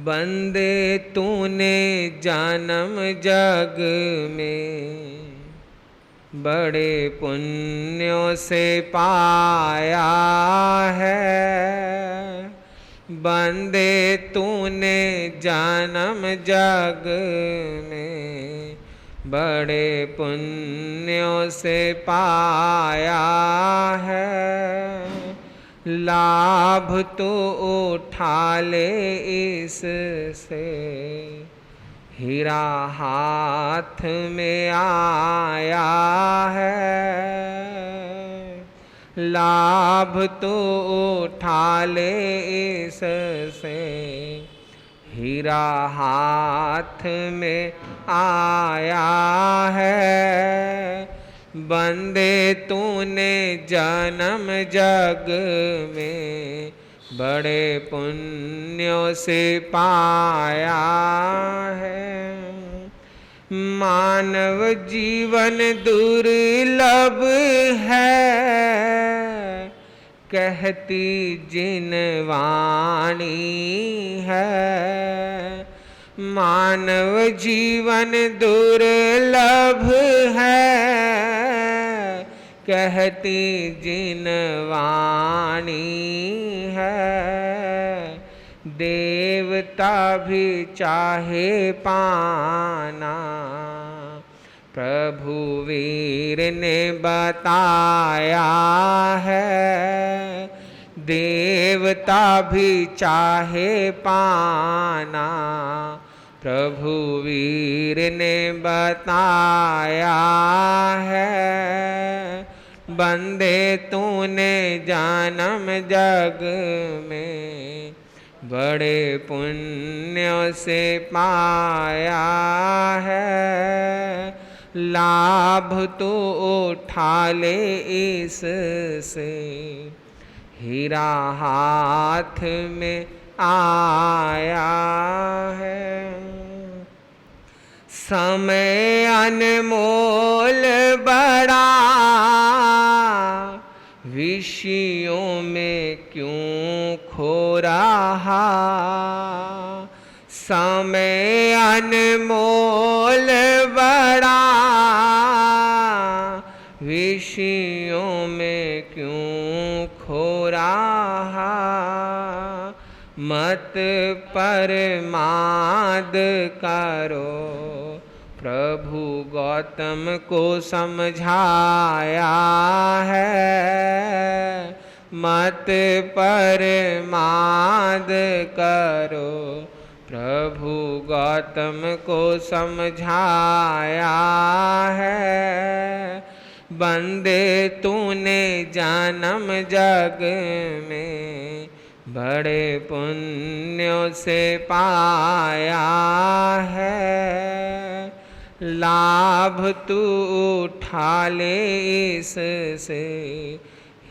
बंदे तूने जन्म जग में बड़े पुण्यों से पाया है। बंदे तूने जन्म जग में बड़े पुण्यों से पाया है। लाभ तो उठा ले इससे हीरा हाथ में आया है। लाभ तो उठा ले इससे हीरा हाथ में आया है। बंदे तूने जन्म जग में बड़े पुण्यों से पाया है। मानव जीवन दुर्लभ है, कहती जिन वाणी है। मानव जीवन दुर्लभ है, कहती जिन वाणी है। देवता भी चाहे पाना, प्रभु वीर ने बताया है। देवता भी चाहे पाना, प्रभु वीर ने बताया है। बंदे तूने जन्म जग में बड़े पुण्यों से पाया है। लाभ तो उठा ले इससे हीरा हाथ में आया है। समय अनमोल बड़ा, विषयों में क्यों खो रहा। समय अनमोल बड़ा, विषयों में क्यों खो रहा। मत परमाद करो, प्रभु गौतम को समझाया है। मत परमाद करो, प्रभु गौतम को समझाया है। बंदे तूने जन्म जग में बड़े पुण्यों से पाया है। लाभ तू उठा ले इससे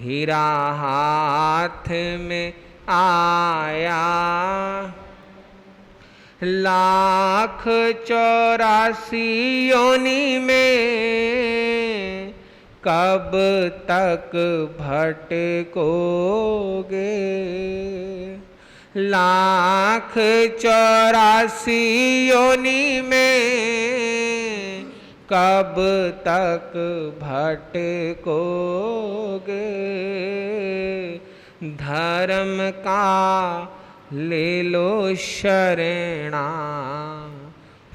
हीरा हाथ में आया। लाख 84 योनि में कब तक भटकोगे। लाख 84 योनि में कब तक भटकोगे। धर्म का ले लो शरणा,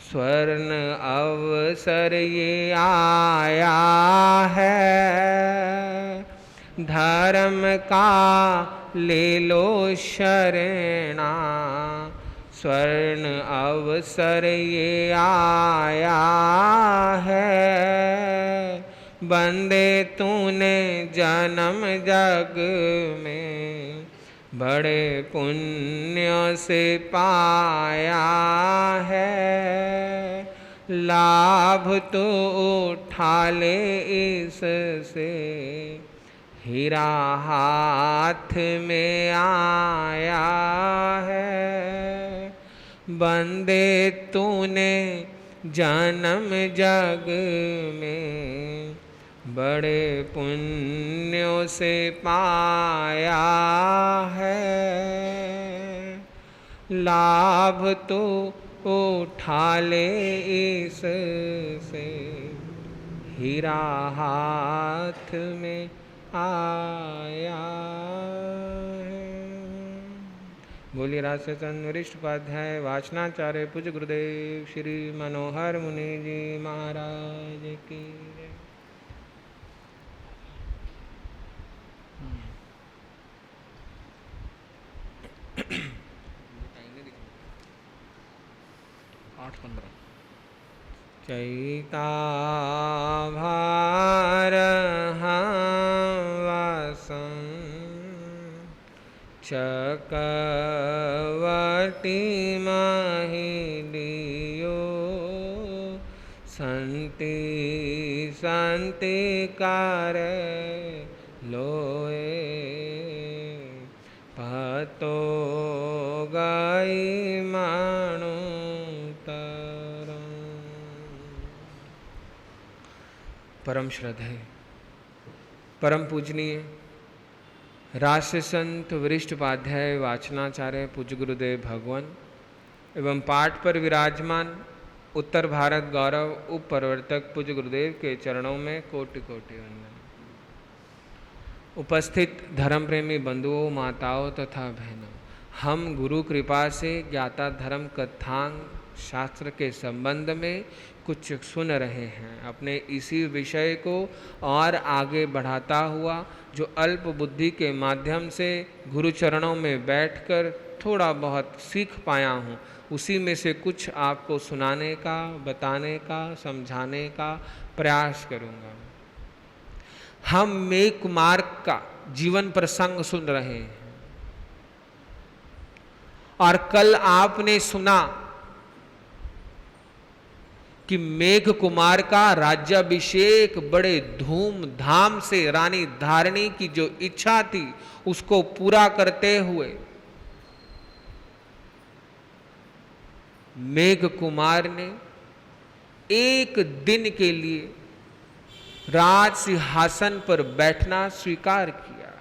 स्वर्ण अवसर ये आया है। धर्म का ले लो शरणा, स्वर्ण अवसर ये आया है। बंदे तूने जन्म जग में बड़े पुण्यों से पाया है। लाभ तो उठा ले इससे हीरा हाथ में आया है। बंदे तूने जन्म जग में बड़े पुण्यों से पाया है। लाभ तो उठा ले इससे, हीरा हाथ में आया है। बोलिए राष्ट्र संत वरिष्ठ उपाध्याय वाचनाचार्य पूज्य गुरुदेव श्री मनोहर मुनि जी महाराज की जय। 8:15 चैता भारहावासं चकवटी महिलियो संति संति कार लोए पतो गई माणु परम श्रद्धेय परम पूजनीय राष्ट्र संत वरिष्ठ उपाध्याय वाचनाचार्य पूज्य गुरुदेव भगवान एवं पाठ पर विराजमान उत्तर भारत गौरव उप प्रवर्तक पूज्य गुरुदेव के चरणों में कोटि कोटि वंदन। उपस्थित धर्म प्रेमी बंधुओं माताओं तथा बहनों, हम गुरु कृपा से ज्ञाता धर्म कथांग शास्त्र के संबंध में कुछ सुन रहे हैं। अपने इसी विषय को और आगे बढ़ाता हुआ जो अल्प बुद्धि के माध्यम से गुरु चरणों में बैठकर थोड़ा बहुत सीख पाया हूँ, उसी में से कुछ आपको सुनाने का, बताने का, समझाने का प्रयास करूँगा। हम मेघ कुमार का जीवन प्रसंग सुन रहे हैं और कल आपने सुना कि मेघ कुमार का राज्याभिषेक बड़े धूमधाम से रानी धारणी की जो इच्छा थी उसको पूरा करते हुए मेघ कुमार ने एक दिन के लिए राज सिंहासन पर बैठना स्वीकार किया।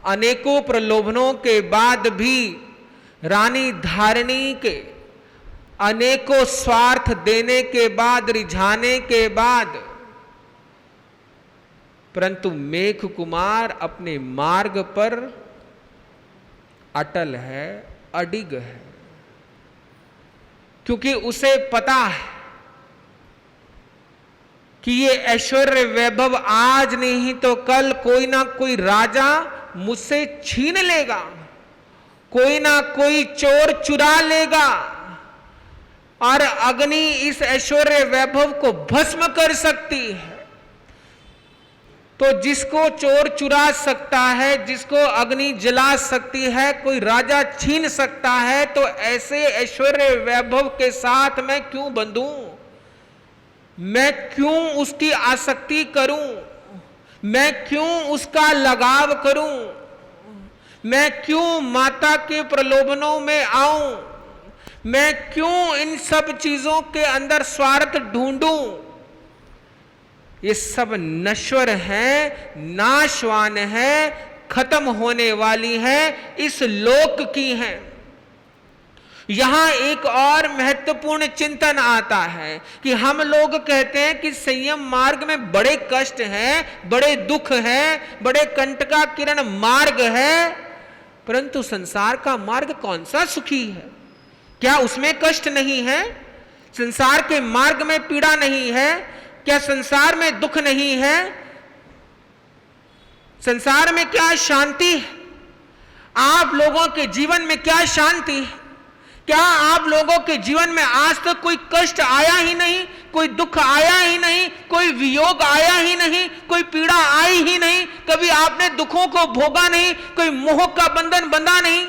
अनेकों प्रलोभनों के बाद भी रानी धारणी के अनेकों स्वार्थ देने के बाद, रिझाने के बाद, परंतु मेघ कुमार अपने मार्ग पर अटल है, अडिग है, क्योंकि उसे पता है कि ये ऐश्वर्य वैभव आज नहीं तो कल कोई ना कोई राजा मुझसे छीन लेगा, कोई ना कोई चोर चुरा लेगा और अग्नि इस ऐश्वर्य वैभव को भस्म कर सकती है। तो जिसको चोर चुरा सकता है, जिसको अग्नि जला सकती है, कोई राजा छीन सकता है, तो ऐसे ऐश्वर्य वैभव के साथ मैं क्यों बंधूं? मैं क्यों उसकी आसक्ति करूं? मैं क्यों उसका लगाव करूं? मैं क्यों माता के प्रलोभनों में आऊं? मैं क्यों इन सब चीजों के अंदर स्वार्थ ढूंढूं? ये सब नश्वर है, नाशवान है, खत्म होने वाली है, इस लोक की है। यहां एक और महत्वपूर्ण चिंतन आता है कि हम लोग कहते हैं कि संयम मार्ग में बड़े कष्ट हैं, बड़े दुख हैं, बड़े कंटका किरण मार्ग है, परंतु संसार का मार्ग कौन सा सुखी है? क्या उसमें कष्ट नहीं है? संसार के मार्ग में पीड़ा नहीं है? क्या संसार में दुख नहीं है? संसार में क्या शांति है? आप लोगों के जीवन में क्या शांति है? क्या आप लोगों के जीवन में आज तक कोई कष्ट आया ही नहीं, कोई दुख आया ही नहीं, कोई वियोग आया ही नहीं, कोई पीड़ा आई ही नहीं? कभी आपने दुखों को भोगा नहीं, कोई मोह का बंधन बंधा नहीं?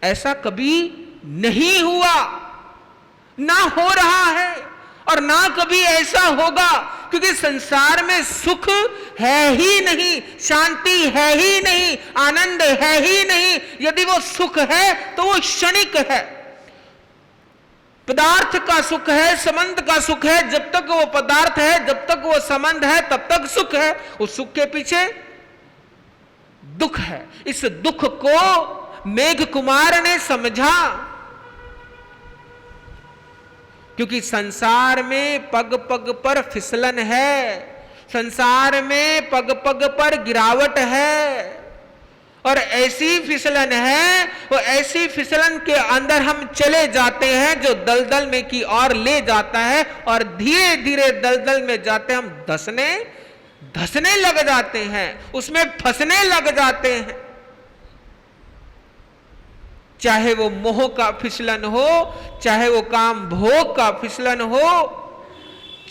ऐसा कभी नहीं हुआ, ना हो रहा है और ना कभी ऐसा होगा, क्योंकि संसार में सुख है ही नहीं, शांति है ही नहीं, आनंद है ही नहीं। यदि वो सुख है तो वो क्षणिक है, पदार्थ का सुख है, संबंध का सुख है। जब तक वो पदार्थ है, जब तक वो संबंध है, तब तक सुख है। उस सुख के पीछे दुख है। इस दुख को मेघ कुमार ने समझा, क्योंकि संसार में पग पग पर फिसलन है, संसार में पग पग पर गिरावट है, और ऐसी फिसलन है, वो ऐसी फिसलन के अंदर हम चले जाते हैं जो दलदल में की ओर ले जाता है, और धीरे धीरे दलदल में जाते हम धसने लग जाते हैं, उसमें फंसने लग जाते हैं। चाहे वो मोह का फिसलन हो, चाहे वो काम भोग का फिसलन हो,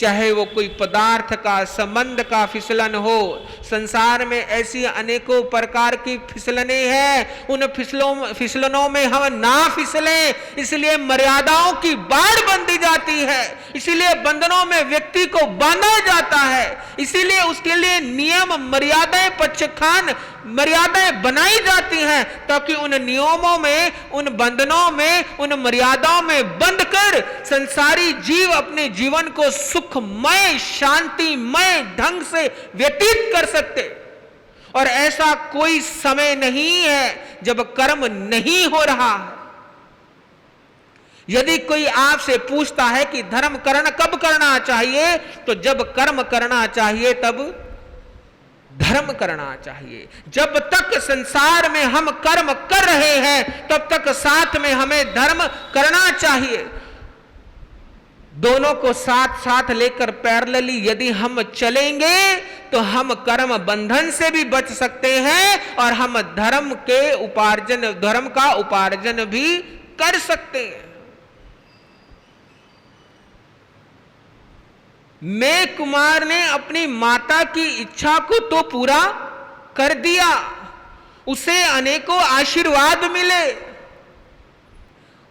चाहे वो कोई पदार्थ का संबंध का फिसलन हो, संसार में ऐसी अनेकों प्रकार की फिसलने हैं। उन फिसलनों में हम ना फिसलें, इसलिए मर्यादाओं की बाढ़ बंधी जाती है, इसीलिए बंधनों में व्यक्ति को बांधा जाता है, इसीलिए उसके लिए नियम मर्यादाएं पक्षखान मर्यादाएं बनाई जाती हैं, ताकि उन नियमों में, उन बंधनों में, उन मर्यादाओं में बंध कर संसारी जीव अपने जीवन को सुखमय शांतिमय ढंग से व्यतीत कर सकते। और ऐसा कोई समय नहीं है जब कर्म नहीं हो रहा है। यदि कोई आपसे पूछता है कि धर्म करना कब करना चाहिए, तो जब कर्म करना चाहिए तब धर्म करना चाहिए। जब तक संसार में हम कर्म कर रहे हैं तब तक साथ में हमें धर्म करना चाहिए। दोनों को साथ साथ लेकर पैरेलली यदि हम चलेंगे तो हम कर्म बंधन से भी बच सकते हैं, और हम धर्म का उपार्जन भी कर सकते हैं। मेघ कुमार ने अपनी माता की इच्छा को तो पूरा कर दिया, उसे अनेकों आशीर्वाद मिले,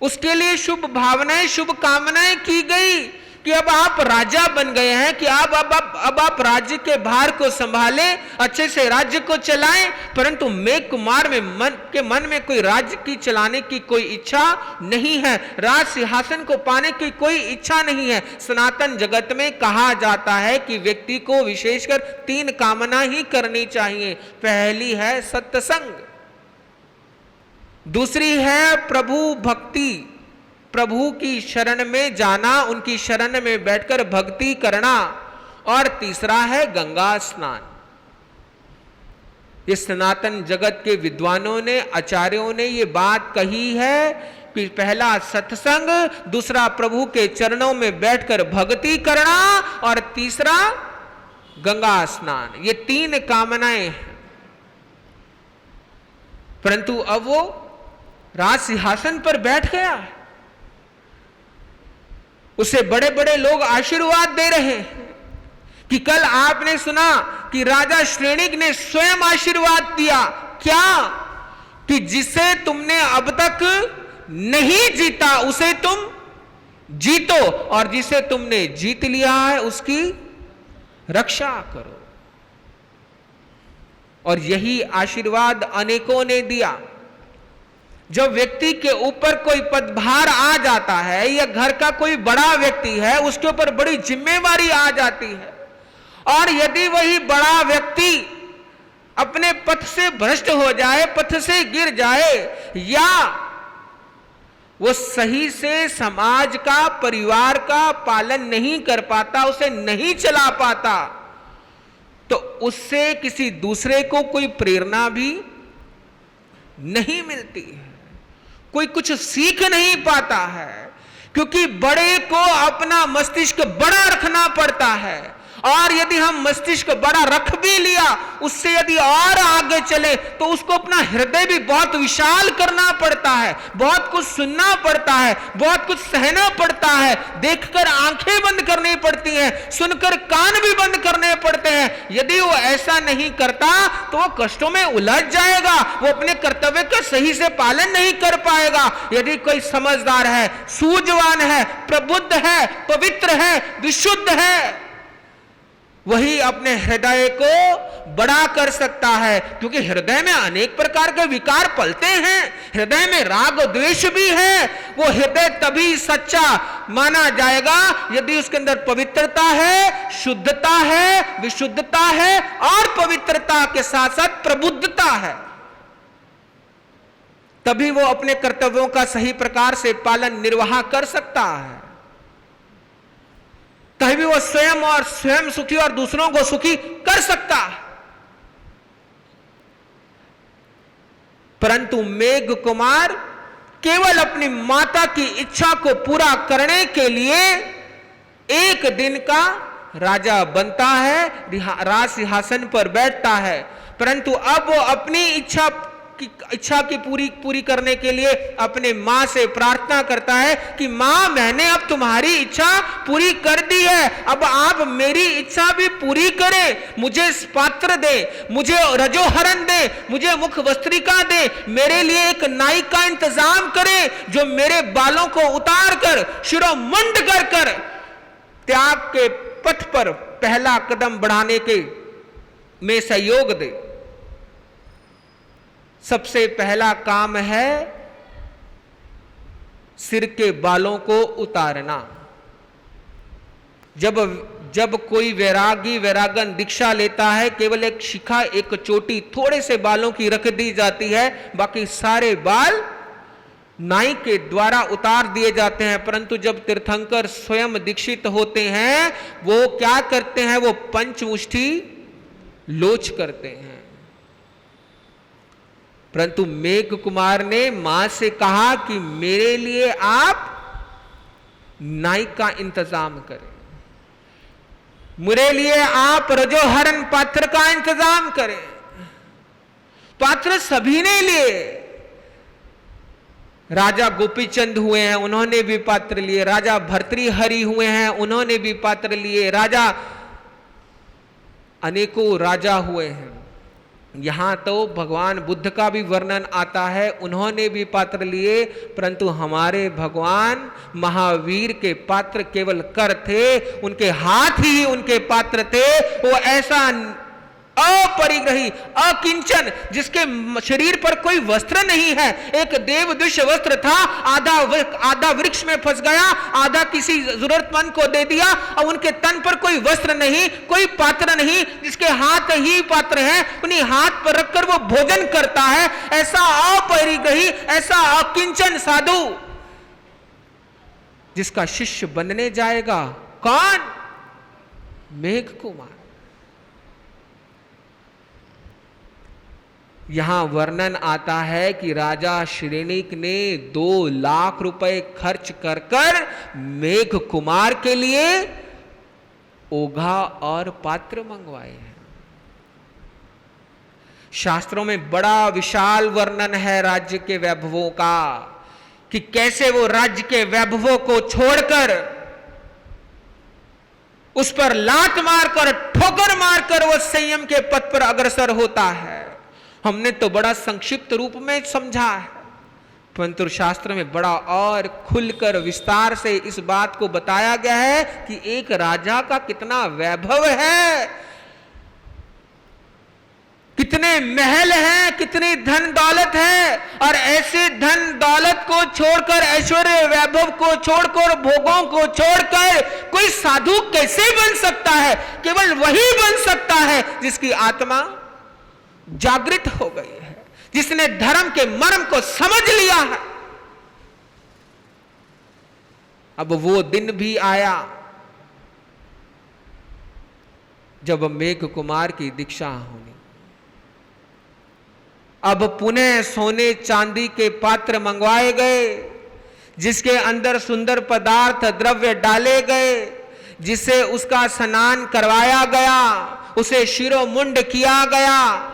उसके लिए शुभ भावनाएं शुभ कामनाएं की गई कि अब आप राजा बन गए हैं, कि अब आप राज्य के भार को संभालें, अच्छे से राज्य को चलाएं। परंतु मेघ कुमार में मन में कोई राज्य की चलाने की कोई इच्छा नहीं है, राज सिंहासन को पाने की कोई इच्छा नहीं है। सनातन जगत में कहा जाता है कि व्यक्ति को विशेषकर 3 कामना ही करनी चाहिए। पहली है सत्संग, दूसरी है प्रभु भक्ति, प्रभु की शरण में जाना, उनकी शरण में बैठकर भक्ति करना, और तीसरा है गंगा स्नान। इस सनातन जगत के विद्वानों ने, आचार्यों ने ये बात कही है कि पहला सत्संग, दूसरा प्रभु के चरणों में बैठकर भक्ति करना, और तीसरा गंगा स्नान। ये 3 कामनाएं हैं। परंतु अब वो राज सिंहासन पर बैठ गया, उसे बड़े बड़े लोग आशीर्वाद दे रहे हैं कि कल आपने सुना कि राजा श्रेणिक ने स्वयं आशीर्वाद दिया, क्या कि जिसे तुमने अब तक नहीं जीता उसे तुम जीतो, और जिसे तुमने जीत लिया है उसकी रक्षा करो। और यही आशीर्वाद अनेकों ने दिया। जब व्यक्ति के ऊपर कोई पदभार आ जाता है, या घर का कोई बड़ा व्यक्ति है, उसके ऊपर बड़ी जिम्मेवारी आ जाती है, और यदि वही बड़ा व्यक्ति अपने पथ से भ्रष्ट हो जाए, पथ से गिर जाए, या वो सही से समाज का, परिवार का पालन नहीं कर पाता, उसे नहीं चला पाता, तो उससे किसी दूसरे को कोई प्रेरणा भी नहीं मिलती है, कोई कुछ सीख नहीं पाता है, क्योंकि बड़े को अपना मस्तिष्क बड़ा रखना पड़ता है, और यदि हम मस्तिष्क बड़ा रख भी लिया, उससे यदि और आगे चले तो उसको अपना हृदय भी बहुत विशाल करना पड़ता है, बहुत कुछ सुनना पड़ता है, बहुत कुछ सहना पड़ता है, देखकर आंखें बंद करनी पड़ती हैं, सुनकर कान भी बंद करने पड़ते हैं। यदि वो ऐसा नहीं करता तो वो कष्टों में उलझ जाएगा, वो अपने कर्तव्य का सही से पालन नहीं कर पाएगा। यदि कोई समझदार है, सूझवान है, प्रबुद्ध है, पवित्र है, विशुद्ध है, वही अपने हृदय को बड़ा कर सकता है, क्योंकि हृदय में अनेक प्रकार के विकार पलते हैं, हृदय में राग द्वेष भी है। वो हृदय तभी सच्चा माना जाएगा यदि उसके अंदर पवित्रता है, शुद्धता है, विशुद्धता है, और पवित्रता के साथ साथ प्रबुद्धता है। तभी वो अपने कर्तव्यों का सही प्रकार से पालन निर्वाह कर सकता है, तभी वो स्वयं सुखी और दूसरों को सुखी कर सकता है। परंतु मेघ कुमार केवल अपनी माता की इच्छा को पूरा करने के लिए एक दिन का राजा बनता है, राज सिंहासन पर बैठता है, परंतु अब वो अपनी इच्छा की पूरी करने के लिए अपने मां से प्रार्थना करता है कि मां, मैंने अब तुम्हारी इच्छा पूरी कर दी है, अब आप मेरी इच्छा भी पूरी करें, मुझे पात्र दे, मुझे रजोहरण दे, मुझे मुख वस्त्रिका दे, मेरे लिए एक नाई का इंतजाम करें जो मेरे बालों को उतार कर शिरोमुंड कर त्याग के पथ पर पहला कदम बढ़ाने के में सहयोग दे। सबसे पहला काम है सिर के बालों को उतारना। जब कोई वैरागन दीक्षा लेता है, केवल एक शिखा, एक चोटी, थोड़े से बालों की रख दी जाती है, बाकी सारे बाल नाई के द्वारा उतार दिए जाते हैं। परंतु जब तीर्थंकर स्वयं दीक्षित होते हैं, वो क्या करते हैं? वो पंचमुष्टि लोच करते हैं। परंतु मेघ कुमार ने मां से कहा कि मेरे लिए आप नाई का इंतजाम करें, मेरे लिए आप रजोहरण पात्र का इंतजाम करें। पात्र सभी ने लिए, राजा गोपीचंद हुए हैं, उन्होंने भी पात्र लिए, राजा भर्तृहरि हुए हैं, उन्होंने भी पात्र लिए, राजा अनेकों राजा हुए हैं। यहां तो भगवान बुद्ध का भी वर्णन आता है, उन्होंने भी पात्र लिए। परंतु हमारे भगवान महावीर के पात्र केवल कर थे, उनके हाथ ही उनके पात्र थे। वो ऐसा अपरिग्रही, अकिंचन, जिसके शरीर पर कोई वस्त्र नहीं है, एक देवदृश्य वस्त्र था, आधा वृक्ष में फंस गया, आधा किसी जरूरतमंद को दे दिया, और उनके तन पर कोई वस्त्र नहीं, कोई पात्र नहीं, जिसके हाथ ही पात्र हैं, उन्हीं हाथ पर रखकर वो भोजन करता है। ऐसा अपरिग्रही, ऐसा अकिंचन साधु जिसका शिष्य बनने जाएगा कौन? मेघ कुमार। यहां वर्णन आता है कि राजा श्रेणिक ने 2 लाख रुपए खर्च कर मेघ कुमार के लिए ओघा और पात्र मंगवाए हैं। शास्त्रों में बड़ा विशाल वर्णन है राज्य के वैभवों का, कि कैसे वो राज्य के वैभवों को छोड़कर, उस पर लात मारकर, ठोकर मारकर वो संयम के पथ पर अग्रसर होता है। हमने तो बड़ा संक्षिप्त रूप में समझा है, परंतु शास्त्र में बड़ा और खुलकर विस्तार से इस बात को बताया गया है कि एक राजा का कितना वैभव है, कितने महल हैं, कितनी धन दौलत है। और ऐसे धन दौलत को छोड़कर, ऐश्वर्य वैभव को छोड़कर, भोगों को छोड़कर कोई साधु कैसे बन सकता है? केवल वही बन सकता है जिसकी आत्मा जागृत हो गई है, जिसने धर्म के मर्म को समझ लिया है। अब वो दिन भी आया जब मेघ कुमार की दीक्षा होनी। अब पुनः सोने चांदी के पात्र मंगवाए गए, जिसके अंदर सुंदर पदार्थ द्रव्य डाले गए, जिसे उसका स्नान करवाया गया, उसे शिरोमुंड किया गया,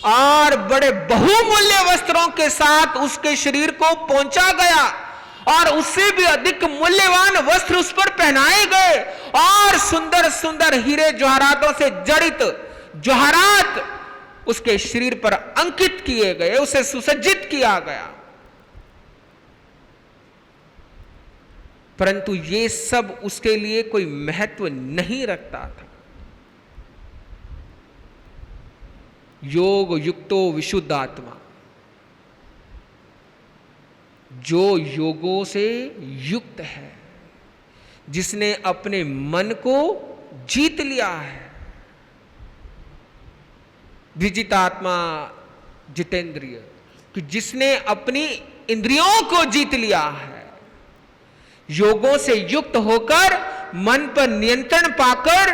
और बड़े बहुमूल्य वस्त्रों के साथ उसके शरीर को पहुंचा गया, और उससे भी अधिक मूल्यवान वस्त्र उस पर पहनाए गए, और सुंदर सुंदर हीरे जवाहरातों से जड़ित जवाहरात उसके शरीर पर अंकित किए गए, उसे सुसज्जित किया गया। परंतु ये सब उसके लिए कोई महत्व नहीं रखता था। योग युक्तो विशुद्ध आत्मा, जो योगों से युक्त है, जिसने अपने मन को जीत लिया है, विजितात्मा जितेंद्रिय, कि जिसने अपनी इंद्रियों को जीत लिया है, योगों से युक्त होकर मन पर नियंत्रण पाकर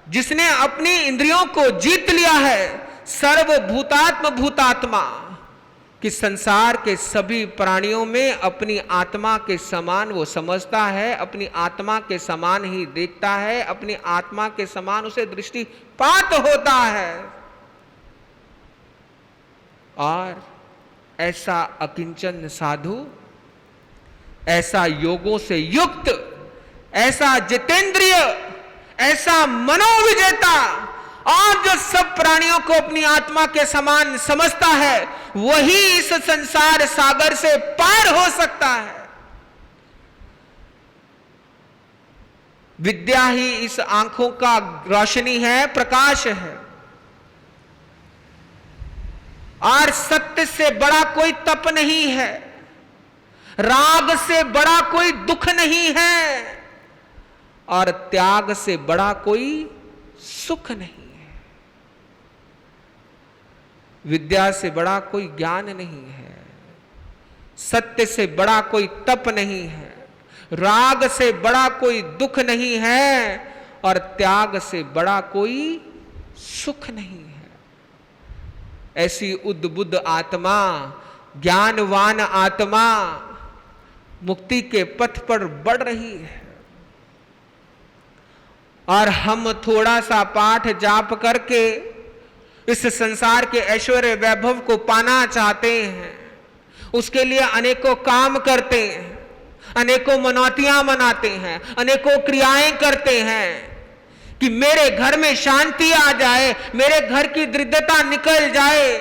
जिसने अपनी इंद्रियों को जीत लिया है, सर्वभूतात्म भूतात्मा, कि संसार के सभी प्राणियों में अपनी आत्मा के समान वो समझता है, अपनी आत्मा के समान ही देखता है, अपनी आत्मा के समान उसे दृष्टिपात होता है। और ऐसा अकिंचन साधु, ऐसा योगों से युक्त, ऐसा जितेंद्रिय, ऐसा मनोविजेता, और जो सब प्राणियों को अपनी आत्मा के समान समझता है, वही इस संसार सागर से पार हो सकता है। विद्या ही इस आंखों का रोशनी है, प्रकाश है। और सत्य से बड़ा कोई तप नहीं है, राग से बड़ा कोई दुख नहीं है, और त्याग से बड़ा कोई सुख नहीं है। विद्या से बड़ा कोई ज्ञान नहीं है, सत्य से बड़ा कोई तप नहीं है, राग से बड़ा कोई दुख नहीं है, और त्याग से बड़ा कोई सुख नहीं है। ऐसी उद्बुद्ध आत्मा, ज्ञानवान आत्मा मुक्ति के पथ पर बढ़ रही है। और हम थोड़ा सा पाठ जाप करके इस संसार के ऐश्वर्य वैभव को पाना चाहते हैं, उसके लिए अनेकों काम करते हैं, अनेकों मनौतियां मनाते हैं, अनेकों क्रियाएं करते हैं कि मेरे घर में शांति आ जाए, मेरे घर की दरिद्रता निकल जाए।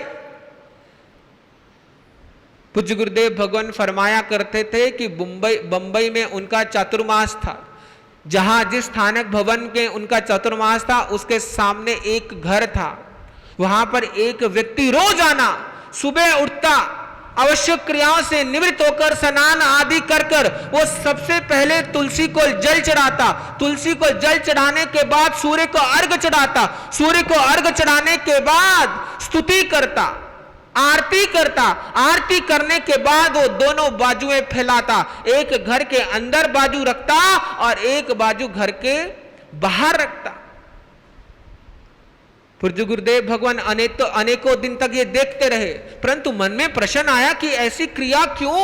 पूज्य गुरुदेव भगवान फरमाया करते थे कि बंबई में उनका चातुर्मास था। जहां जिस स्थानक भवन के उनका चातुर्मास था, उसके सामने एक घर था। वहां पर एक व्यक्ति रोजाना सुबह उठता, आवश्यक क्रियाओं से निवृत्त होकर स्नान आदि कर वो सबसे पहले तुलसी को जल चढ़ाता। तुलसी को जल चढ़ाने के बाद सूर्य को अर्घ चढ़ाता। सूर्य को अर्घ चढ़ाने के बाद स्तुति करता, आरती करता। आरती करने के बाद वो दोनों बाजुएं फैलाता, एक घर के अंदर बाजू रखता और एक बाजू घर के बाहर रखता। पूज्य गुरुदेव भगवान अनेकों दिन तक ये देखते रहे, परंतु मन में प्रश्न आया कि ऐसी क्रिया क्यों,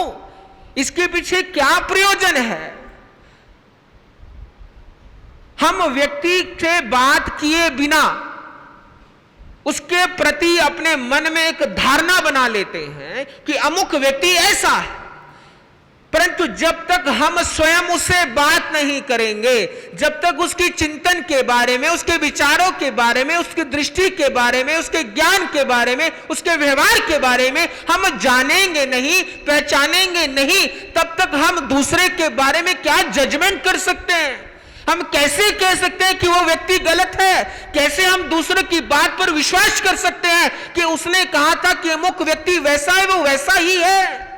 इसके पीछे क्या प्रयोजन है। हम व्यक्ति से बात किए बिना उसके प्रति अपने मन में एक धारणा बना लेते हैं कि अमुक व्यक्ति ऐसा है, परंतु जब तक हम स्वयं उससे बात नहीं करेंगे, जब तक उसकी चिंतन के बारे में, उसके विचारों के बारे में, उसकी दृष्टि के बारे में, उसके ज्ञान के बारे में, उसके व्यवहार के बारे में हम जानेंगे नहीं, पहचानेंगे नहीं, तब तक हम दूसरे के बारे में क्या जजमेंट कर सकते हैं। हम कैसे कह सकते हैं कि वो व्यक्ति गलत है। कैसे हम दूसरे की बात पर विश्वास कर सकते हैं कि उसने कहा था कि अमुक व्यक्ति वैसा है, वो वैसा ही है।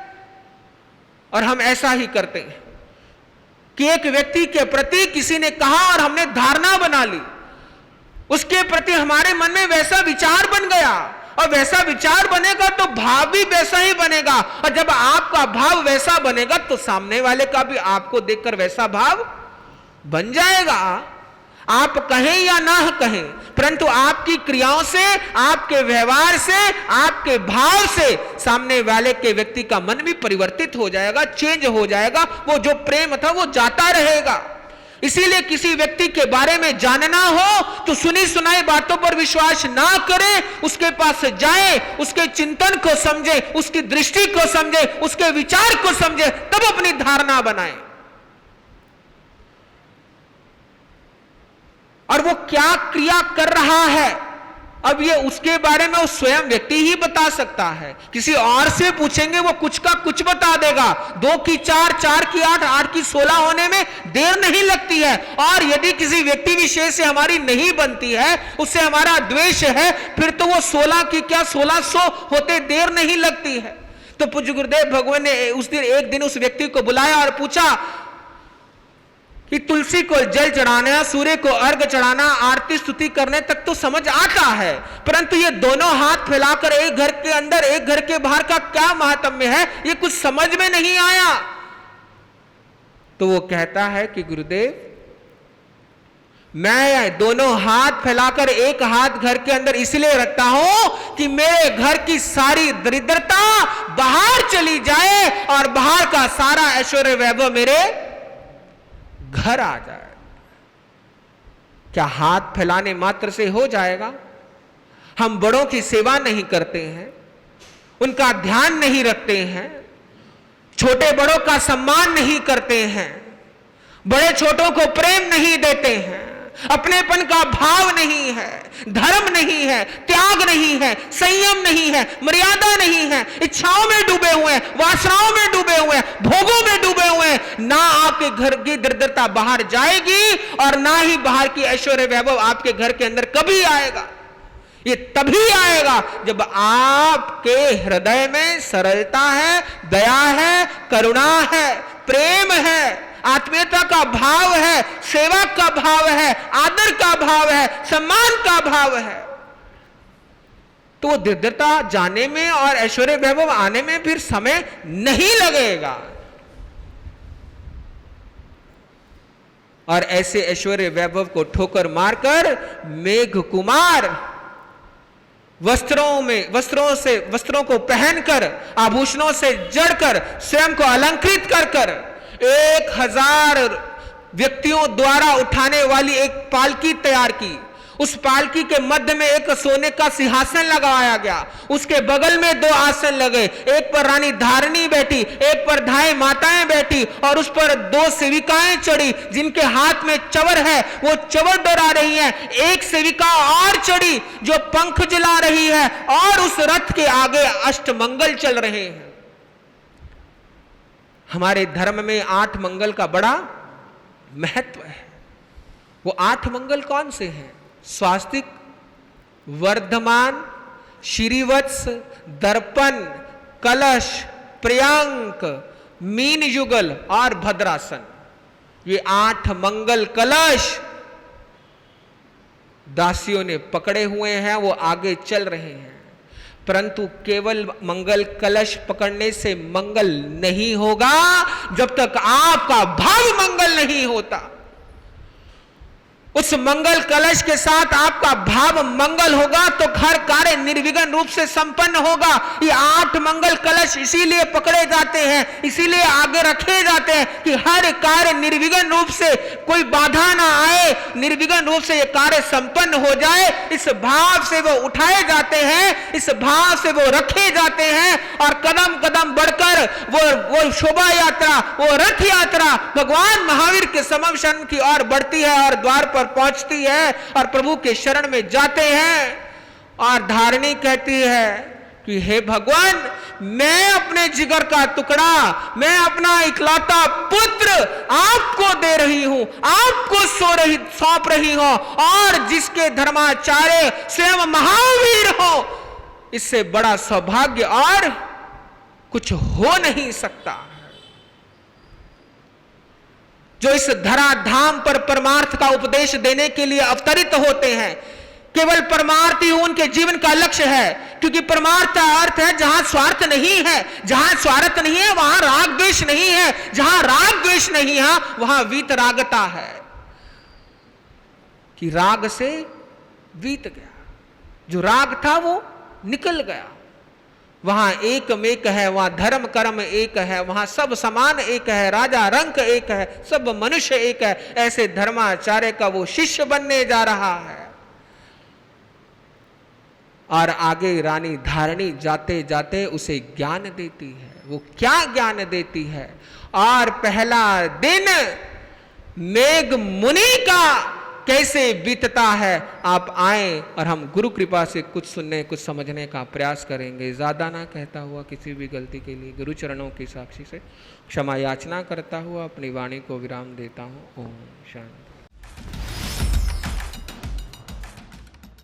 और हम ऐसा ही करते हैं कि एक व्यक्ति के प्रति किसी ने कहा और हमने धारणा बना ली, उसके प्रति हमारे मन में वैसा विचार बन गया, और वैसा विचार बनेगा तो भाव भी वैसा ही बनेगा। और जब आपका भाव वैसा बनेगा तो सामने वाले का भी आपको देखकर वैसा भाव बन जाएगा। आप कहें या ना कहें, परंतु आपकी क्रियाओं से, आपके व्यवहार से, आपके भाव से सामने वाले के व्यक्ति का मन भी परिवर्तित हो जाएगा, चेंज हो जाएगा। वो जो प्रेम था वो जाता रहेगा। इसीलिए किसी व्यक्ति के बारे में जानना हो तो सुनी सुनाई बातों पर विश्वास ना करें, उसके पास जाएं, उसके चिंतन को समझे, उसकी दृष्टि को समझे, उसके विचार को समझे, तब अपनी धारणा बनाएं। और वो क्या क्रिया कर रहा है, अब ये उसके बारे में वो स्वयं व्यक्ति ही बता सकता है। किसी और से पूछेंगे वो कुछ का कुछ बता देगा। 2 की 4, 4 की 8, 8 की 16 होने में देर नहीं लगती है। और यदि किसी व्यक्ति विशेष से हमारी नहीं बनती है, उससे हमारा द्वेष है, फिर तो वो 16 की क्या 1600 होते देर नहीं लगती है। तो पूज्य गुरुदेव भगवान ने उस दिन एक दिन उस व्यक्ति को बुलाया और पूछा कि तुलसी को जल चढ़ाना, सूर्य को अर्घ चढ़ाना, आरती स्तुति करने तक तो समझ आता है, परंतु ये दोनों हाथ फैलाकर एक घर के अंदर एक घर के बाहर का क्या महात्म्य है, ये कुछ समझ में नहीं आया। तो वो कहता है कि गुरुदेव, मैं दोनों हाथ फैलाकर एक हाथ घर के अंदर इसलिए रखता हूं कि मेरे घर की सारी दरिद्रता बाहर चली जाए और बाहर का सारा ऐश्वर्य वैभव मेरे घर आ जाए। क्या हाथ फैलाने मात्र से हो जाएगा? हम बड़ों की सेवा नहीं करते हैं, उनका ध्यान नहीं रखते हैं, छोटे बड़ों का सम्मान नहीं करते हैं, बड़े छोटों को प्रेम नहीं देते हैं, अपनेपन का भाव नहीं है, धर्म नहीं है, त्याग नहीं है, संयम नहीं है, मर्यादा नहीं है, इच्छाओं में डूबे हुए हैं, वासनाओं में डूबे हुए हैं, भोगों में डूबे हुए हैं, ना आपके घर की दरिद्रता बाहर जाएगी और ना ही बाहर की ऐश्वर्य वैभव आपके घर के अंदर कभी आएगा। ये तभी आएगा जब आपके हृदय में सरलता है, दया है, करुणा है, प्रेम है, आत्मीयता का भाव है, सेवा का भाव है, आदर का भाव है, सम्मान का भाव है। तो दरिद्रता जाने में और ऐश्वर्य वैभव आने में फिर समय नहीं लगेगा। और ऐसे ऐश्वर्य वैभव को ठोकर मारकर मेघ कुमार वस्त्रों को पहनकर, आभूषणों से जड़कर, स्वयं को अलंकृत कर 1000 व्यक्तियों द्वारा उठाने वाली एक पालकी तैयार की। उस पालकी के मध्य में एक सोने का सिंहासन लगाया गया, उसके बगल में 2 आसन लगे, एक पर रानी धारणी बैठी, एक पर धाय माताएं बैठी और उस पर 2 सेविकाएं चढ़ी जिनके हाथ में चवर है, वो चवर डरा रही हैं। एक सेविका और चढ़ी जो पंख जला रही है और उस रथ के आगे अष्टमंगल चल रहे हैं। हमारे धर्म में 8 मंगल का बड़ा महत्व है। वो 8 मंगल कौन से हैं? स्वास्तिक, वर्धमान, श्रीवत्स, दर्पण, कलश, प्रियांक, मीन युगल और भद्रासन। ये 8 मंगल कलश दासियों ने पकड़े हुए हैं, वो आगे चल रहे हैं। परंतु केवल मंगल कलश पकड़ने से मंगल नहीं होगा जब तक आपका भाव मंगल नहीं होता। उस मंगल कलश के साथ आपका भाव मंगल होगा तो हर कार्य निर्विघ्न रूप से संपन्न होगा। ये 8 मंगल कलश इसीलिए पकड़े जाते हैं, इसीलिए आगे रखे जाते हैं कि हर कार्य निर्विघ्न रूप से कोई बाधा ना आए, निर्विघ्न रूप से ये कार्य संपन्न हो जाए। इस भाव से वो उठाए जाते हैं, इस भाव से वो रखे जाते हैं और कदम कदम बढ़कर वो शोभा यात्रा, वो रथ यात्रा भगवान महावीर के समम शरण की ओर बढ़ती है और द्वार पर पहुंचती है और प्रभु के शरण में जाते हैं। और धारणी कहती है कि हे भगवान, मैं अपने जिगर का टुकड़ा, मैं अपना इकलौता पुत्र आपको दे रही हूं, आपको सौंप रही हूं और जिसके धर्माचार्य स्वयं महावीर हो, इससे बड़ा सौभाग्य और कुछ हो नहीं सकता। जो इस धरा धाम पर परमार्थ का उपदेश देने के लिए अवतरित होते हैं, केवल परमार्थ ही उनके जीवन का लक्ष्य है। क्योंकि परमार्थ का अर्थ है जहां स्वार्थ नहीं है, जहां स्वार्थ नहीं है वहां राग द्वेष नहीं है, जहां राग द्वेष नहीं है वहां वीतरागता है कि राग से वीत गया, जो राग था वो निकल गया। वहां एक मेक है, वहां धर्म कर्म एक है, वहां सब समान एक है, राजा रंक एक है, सब मनुष्य एक है। ऐसे धर्माचार्य का वो शिष्य बनने जा रहा है। और आगे रानी धारणी जाते जाते उसे ज्ञान देती है। वो क्या ज्ञान देती है? और पहला दिन मेघ मुनि का कैसे बीतता है, आप आए और हम गुरु कृपा से कुछ सुनने, कुछ समझने का प्रयास करेंगे। ज्यादा ना कहता हुआ किसी भी गलती के लिए गुरु चरणों की साक्षी से क्षमा याचना करता हुआ अपनी वाणी को विराम देता हूँ। ओम शांति।